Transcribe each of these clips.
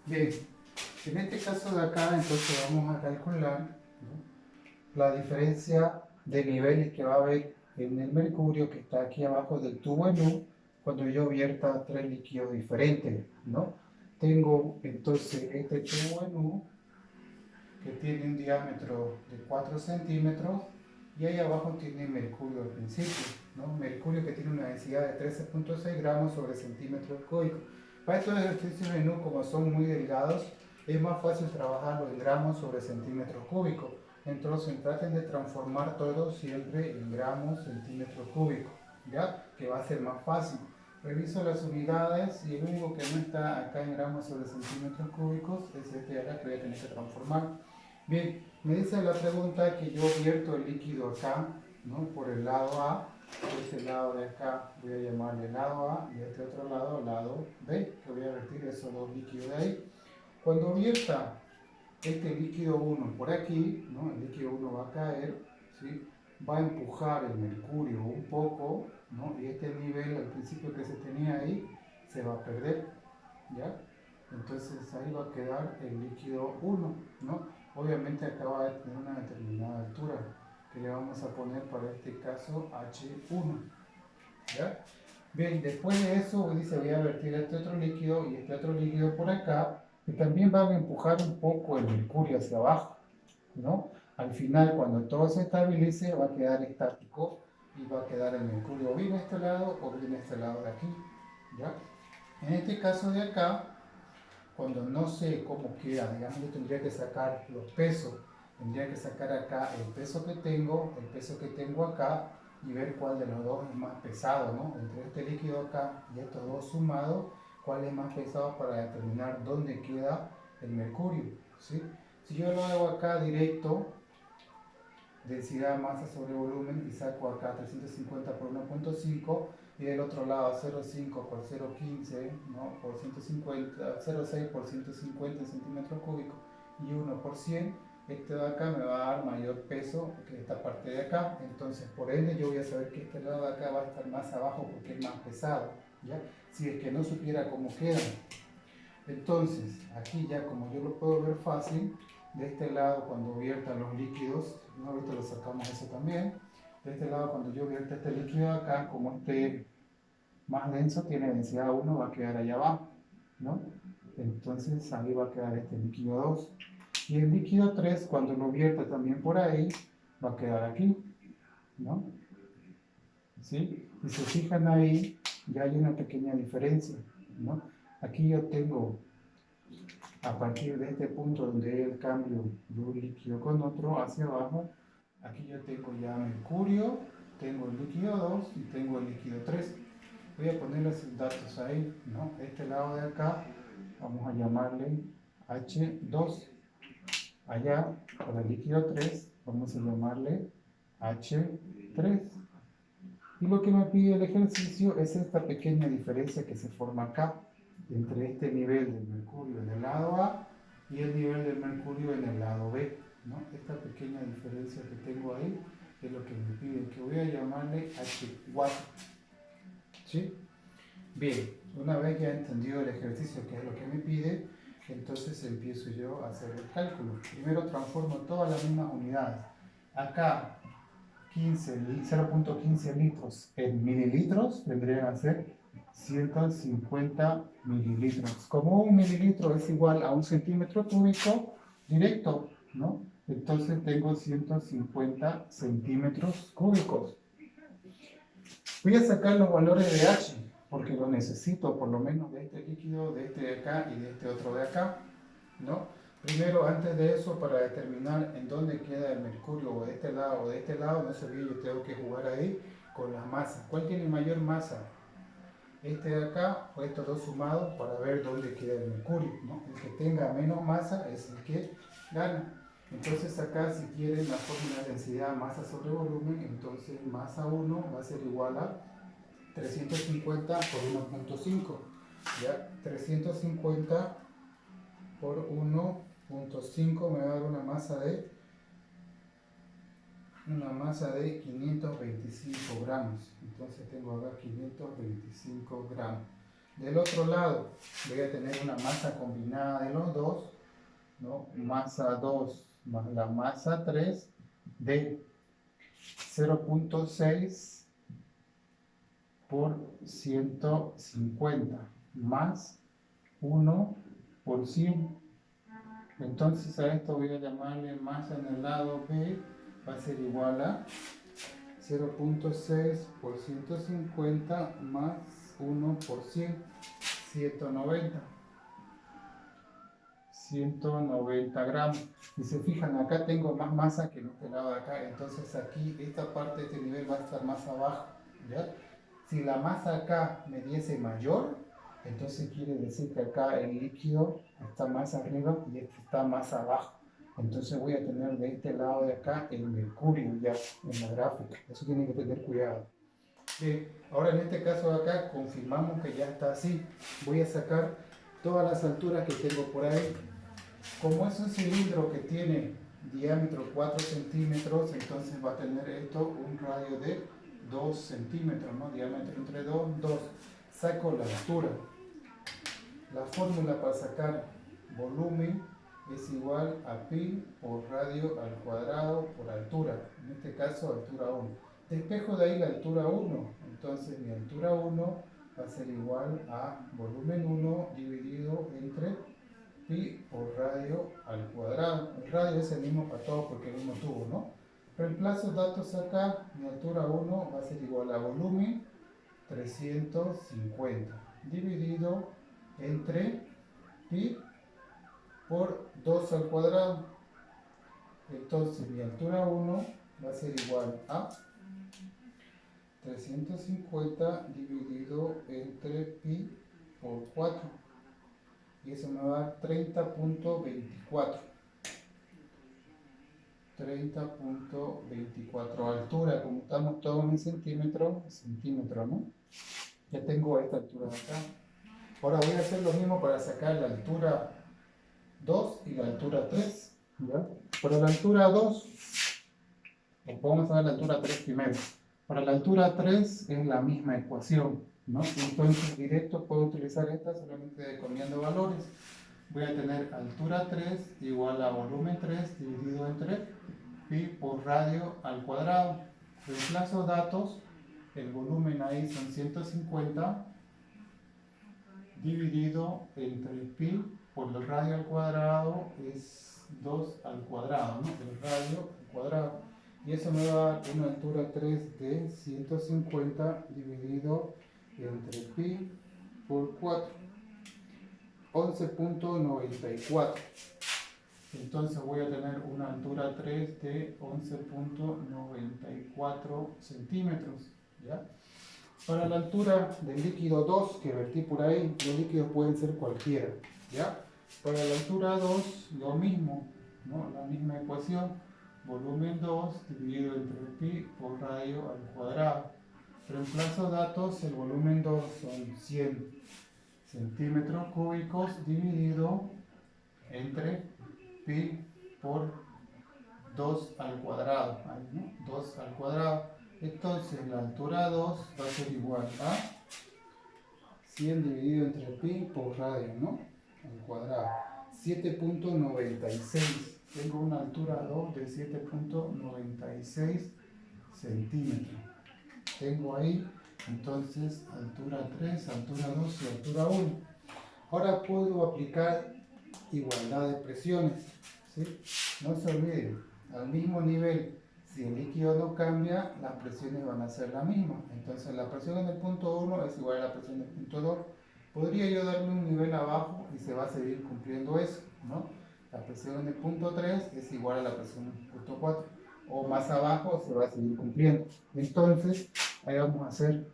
Bien, en este caso de acá, entonces vamos a calcular, ¿no?, la diferencia de niveles que va a haber en el mercurio que está aquí abajo del tubo en U cuando yo vierta tres líquidos diferentes, ¿no? Tengo entonces este tubo en U que tiene un diámetro de 4 centímetros y ahí abajo tiene mercurio al principio, ¿no? Mercurio que tiene una densidad de 13,6 gramos sobre centímetro cúbico. Para estos ejercicios en U, como son muy delgados, es más fácil trabajarlo en gramos sobre centímetro cúbico. Entonces traten de transformar todo siempre en gramos centímetro cúbico, ¿ya? Que va a ser más fácil. Reviso las unidades y el único que no está acá en gramos sobre centímetros cúbicos es este de acá que voy a tener que transformar. Bien, me dice la pregunta que yo vierto el líquido acá, ¿no?, por el lado A. Este lado de acá voy a llamarle lado A y este otro lado B, que voy a vertir esos dos líquidos de ahí. Cuando vierta este líquido 1 por aquí, ¿no?, el líquido 1 va a caer, ¿sí?, va a empujar el mercurio un poco, ¿no?, y este nivel al principio que se tenía ahí se va a perder, ¿ya? Entonces ahí va a quedar el líquido 1, ¿no? Obviamente acá va a tener una determinada altura que le vamos a poner para este caso H1, ¿ya? Bien, después de eso dice voy a vertir este otro líquido y este otro líquido por acá que también van a empujar un poco el mercurio hacia abajo, ¿no? Al final, cuando todo se estabilice, va a quedar estático y va a quedar el mercurio o bien a este lado o bien a este lado de aquí, ¿ya? En este caso de acá, cuando no sé cómo queda, digamos, yo tendría que sacar los pesos, tendría que sacar acá el peso que tengo acá y ver cuál de los dos es más pesado, ¿no? Entre este líquido acá y estos dos sumados, cuál es más pesado para determinar dónde queda el mercurio, ¿sí? Si yo lo hago acá directo, densidad masa sobre volumen, y saco acá 350 por 1,5 y del otro lado 0,5 por 0,15, ¿no?, por 150, 0,6 por 150 centímetros cúbicos y 1 por 100, este de acá me va a dar mayor peso que esta parte de acá. Entonces por ende yo voy a saber que este lado de acá va a estar más abajo porque es más pesado, ¿ya? Si es que no supiera cómo quedan. Entonces, aquí ya como yo lo puedo ver fácil, de este lado cuando viertan los líquidos, ¿no?, ahorita lo sacamos eso también, de este lado cuando yo vierta este líquido acá, como este más denso tiene densidad 1, va a quedar allá abajo, ¿no? Entonces ahí va a quedar este líquido 2. Y el líquido 3, cuando lo vierta también por ahí, va a quedar aquí, ¿no? ¿Sí? Si se fijan ahí, ya hay una pequeña diferencia, ¿no? Aquí yo tengo, a partir de este punto donde hay el cambio de un líquido con otro hacia abajo, aquí yo tengo ya mercurio, tengo el líquido 2 y tengo el líquido 3. Voy a poner los datos ahí, ¿no? Este lado de acá vamos a llamarle H2. Allá, para el líquido 3, vamos a llamarle H3. Y lo que me pide el ejercicio es esta pequeña diferencia que se forma acá, entre este nivel del mercurio en el lado A y el nivel del mercurio en el lado B, ¿no? Esta pequeña diferencia que tengo ahí es lo que me pide, que voy a llamarle H4, ¿sí? Bien, una vez ya entendido el ejercicio, que es lo que me pide, entonces empiezo yo a hacer el cálculo. Primero transformo todas las mismas unidades. Acá 0,15 litros en mililitros vendrían a ser 150 mililitros. Como un mililitro es igual a un centímetro cúbico directo, ¿no? Entonces tengo 150 centímetros cúbicos. Voy a sacar los valores de H, porque lo necesito por lo menos de este líquido, de este de acá y de este otro de acá, ¿no? Primero, antes de eso, para determinar en dónde queda el mercurio, o de este lado o de este lado, no sé bien, yo tengo que jugar ahí con las masas. ¿Cuál tiene mayor masa? Este de acá o estos dos sumados para ver dónde queda el mercurio, ¿no? El que tenga menos masa es el que gana. Entonces acá, si quieren la fórmula de densidad masa sobre volumen, entonces masa 1 va a ser igual a 350 por 1,5, ¿ya? 350 por 1,5 me va a dar una masa de 525 gramos. Entonces tengo acá 525 gramos. Del otro lado voy a tener una masa combinada de los dos, ¿no? Masa 2 más la masa 3 de 0,6 por 150 más 1 por 100. Entonces a esto voy a llamarle masa en el lado B, va a ser igual a 0,6 por 150 más 1 por 100, 190. 190 gramos. Si se fijan, acá tengo más masa que en este lado de acá, entonces aquí esta parte de este nivel va a estar más abajo, ¿ya? Si la masa acá me diese mayor, entonces quiere decir que acá el líquido está más arriba y este está más abajo. Entonces voy a tener de este lado de acá el mercurio ya en la gráfica. Eso tienen que tener cuidado. Bien, ahora en este caso de acá confirmamos que ya está así. Voy a sacar todas las alturas que tengo por ahí. Como es un cilindro que tiene diámetro 4 centímetros, entonces va a tener esto un radio de 2 centímetros, ¿no? Diámetro entre 2, 2. Saco la altura. La fórmula para sacar volumen es igual a pi por radio al cuadrado por altura. En este caso, altura 1. Despejo de ahí la altura 1. Entonces, mi altura 1 va a ser igual a volumen 1 dividido entre pi por radio al cuadrado. El radio es el mismo para todos porque es el mismo tubo, ¿no? Reemplazo datos acá, mi altura 1 va a ser igual a volumen 350 dividido entre pi por 2 al cuadrado. Entonces mi altura 1 va a ser igual a 350 dividido entre pi por 4. Y eso me va a dar 30,24. 30,24 altura, como estamos todos en centímetros, ¿no? Ya tengo esta altura de acá. Ahora voy a hacer lo mismo para sacar la altura 2 y la altura 3. ¿Ya? Para la altura 2, vamos a ver la altura 3 primero. Para la altura 3 es la misma ecuación, ¿no? Entonces directo puedo utilizar esta solamente cambiando valores. Voy a tener altura 3 igual a volumen 3 dividido entre pi por radio al cuadrado. Reemplazo datos, el volumen ahí son 150 dividido entre pi por el radio al cuadrado es 2 al cuadrado, ¿no? El radio al cuadrado. Y eso me va a dar una altura 3 de 150 dividido entre pi por 4. 11,94. Entonces voy a tener una altura 3 de 11,94 centímetros. ¿Ya? Para la altura del líquido 2 que vertí por ahí, los líquidos pueden ser cualquiera. ¿Ya? Para la altura 2, lo mismo, ¿no? La misma ecuación. Volumen 2 dividido entre pi por radio al cuadrado. Reemplazo datos, el volumen 2 son 100 centímetros cúbicos dividido entre pi por 2 al cuadrado, ¿no? 2 al cuadrado. Entonces la altura 2 va a ser igual a 100 dividido entre pi por radio, ¿no? Al cuadrado. 7,96. Tengo una altura 2 de 7,96 centímetros. Tengo ahí entonces altura 3, altura 2 y altura 1. Ahora puedo aplicar igualdad de presiones, ¿sí? No se olviden, al mismo nivel, si el líquido no cambia, las presiones van a ser las mismas. Entonces la presión en el punto 1 es igual a la presión en el punto 2. Podría yo darle un nivel abajo y se va a seguir cumpliendo eso, ¿no? La presión en el punto 3 es igual a la presión en el punto 4. O más abajo se va a seguir cumpliendo. Entonces, ahí vamos a hacer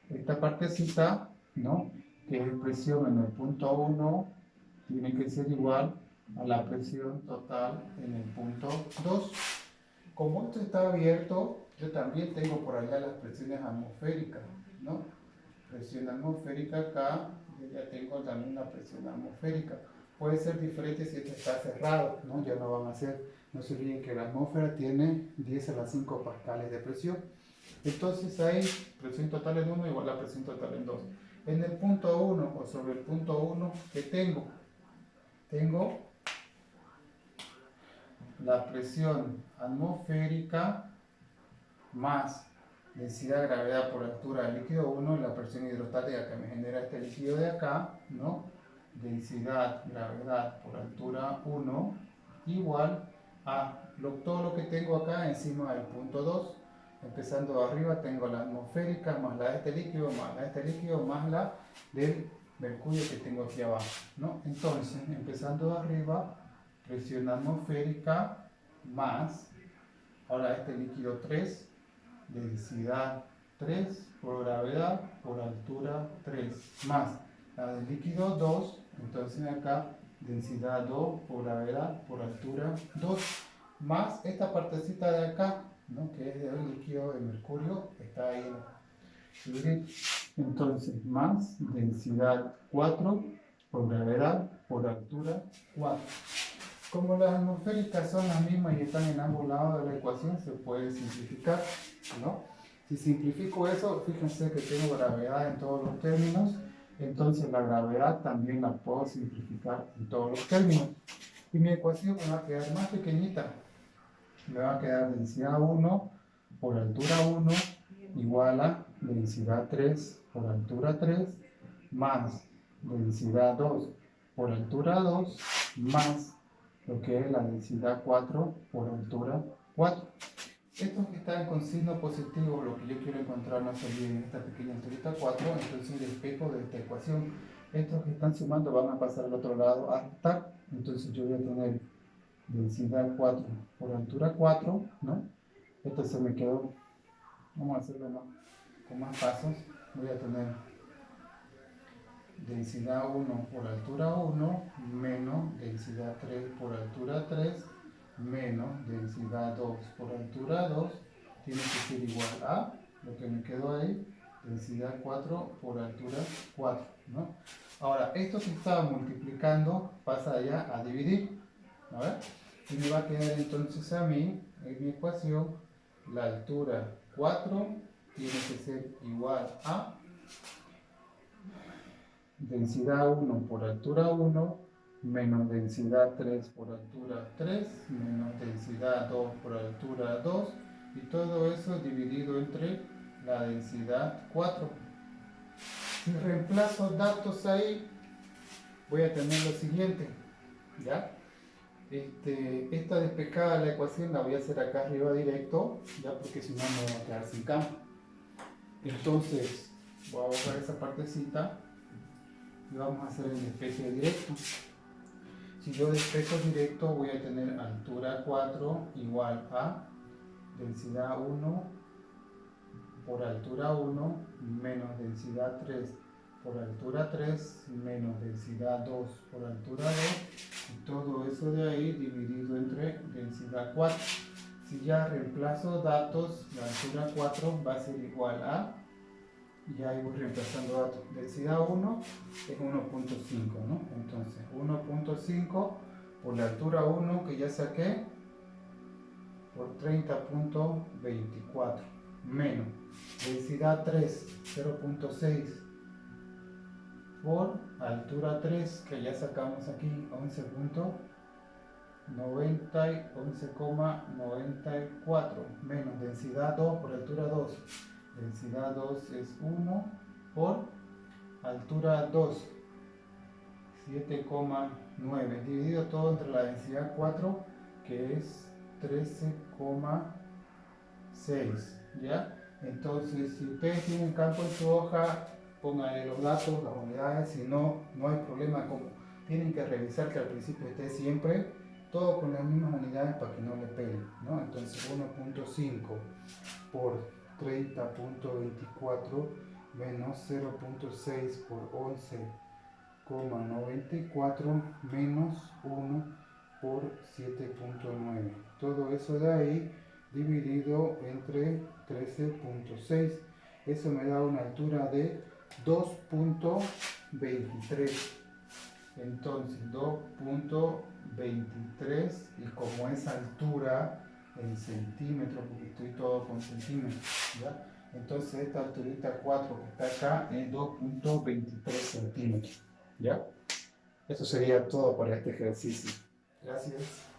esta partecita, ¿no? Que es presión en el punto 1, tiene que ser igual a la presión total en el punto 2. Como esto está abierto, yo también tengo por allá las presiones atmosféricas, ¿no? Presión atmosférica acá, yo ya tengo también la presión atmosférica. Puede ser diferente si esto está cerrado, ¿no? Ya no van a ser, no se olviden que la atmósfera tiene 10 a la 5 pascales de presión. Entonces hay presión total en 1 igual a presión total en 2. En el punto 1 o sobre el punto 1, ¿qué tengo? Tengo la presión atmosférica más densidad gravedad por altura del líquido 1 y la presión hidrostática que me genera este líquido de acá, ¿no? Densidad gravedad por altura 1 igual a todo lo que tengo acá encima del punto 2. Empezando de arriba tengo la atmosférica más la de este líquido más la de este líquido más la del mercurio que tengo aquí abajo, ¿no? Entonces, empezando de arriba, presión atmosférica más, ahora este líquido 3, densidad 3 por gravedad por altura 3 más la del líquido 2, entonces acá densidad 2 por gravedad por altura 2 más esta partecita de acá, ¿no? Que es del líquido de mercurio, está ahí entonces más densidad 4 por gravedad por altura 4. Como las atmosféricas son las mismas y están en ambos lados de la ecuación, se puede simplificar, ¿no? Si simplifico eso, fíjense que tengo gravedad en todos los términos, entonces la gravedad también la puedo simplificar en todos los términos. Y mi ecuación me va a quedar más pequeñita. Me va a quedar densidad 1 por altura 1 igual a densidad 3 por altura 3 más densidad 2 por altura 2 más lo que es la densidad 4 por altura 4. Estos que están con signo positivo, lo que yo quiero encontrar no se olviden en esta pequeña alturita 4, entonces el espejo de esta ecuación. Estos que están sumando van a pasar al otro lado a restar, entonces yo voy a tener densidad 4 por altura 4, ¿no? Esto se me quedó, vamos a hacerlo con más pasos, voy a tener densidad 1 por altura 1 menos densidad 3 por altura 3 menos densidad 2 por altura 2 tiene que ser igual a lo que me quedó ahí, densidad 4 por altura 4, ¿no? Ahora, esto que estaba multiplicando pasa ya a dividir, a ver, y me va a quedar entonces a mí, en mi ecuación, la altura 4 tiene que ser igual a densidad 1 por altura 1 menos densidad 3 por altura 3 menos densidad 2 por altura 2 y todo eso dividido entre la densidad 4. Si reemplazo datos ahí, voy a tener lo siguiente, ¿ya? Esta despejada de la ecuación la voy a hacer acá arriba directo, ya, porque si no me voy a quedar sin campo. Entonces, voy a borrar esa partecita y vamos a hacer el despeje directo. Si yo despejo directo, voy a tener altura 4 igual a densidad 1 por altura 1 menos densidad 3 por altura 3 menos densidad 2 por altura 2 y todo eso de ahí dividido entre densidad 4. Si ya reemplazo datos, la altura 4 va a ser igual a, y ahí voy reemplazando datos, densidad 1 es 1.5, ¿no? Entonces 1.5 por la altura 1 que ya saqué por 30.24 menos densidad 3 0.6 por altura 3 que ya sacamos aquí 11,94 menos densidad 2 por altura 2, densidad 2 es 1 por altura 2 7,9 dividido todo entre la densidad 4 que es 13,6, ¿ya? Entonces, si ustedes tienen campo en su hoja, pónganle los datos, las unidades, si no, no hay problema. Como tienen que revisar que al principio esté siempre todo con las mismas unidades para que no le peguen, ¿no? Entonces, 1.5 por 30.24 menos 0.6 por 11,94 menos 1 por 7.9. Todo eso de ahí dividido entre 13.6. Eso me da una altura de 2.23. Entonces 2.23 y como es altura en centímetros, porque estoy todo con centímetros, ¿ya? Entonces esta alturita 4 que está acá es 2,23 centímetros. ¿Ya? Eso sería todo para este ejercicio. Gracias.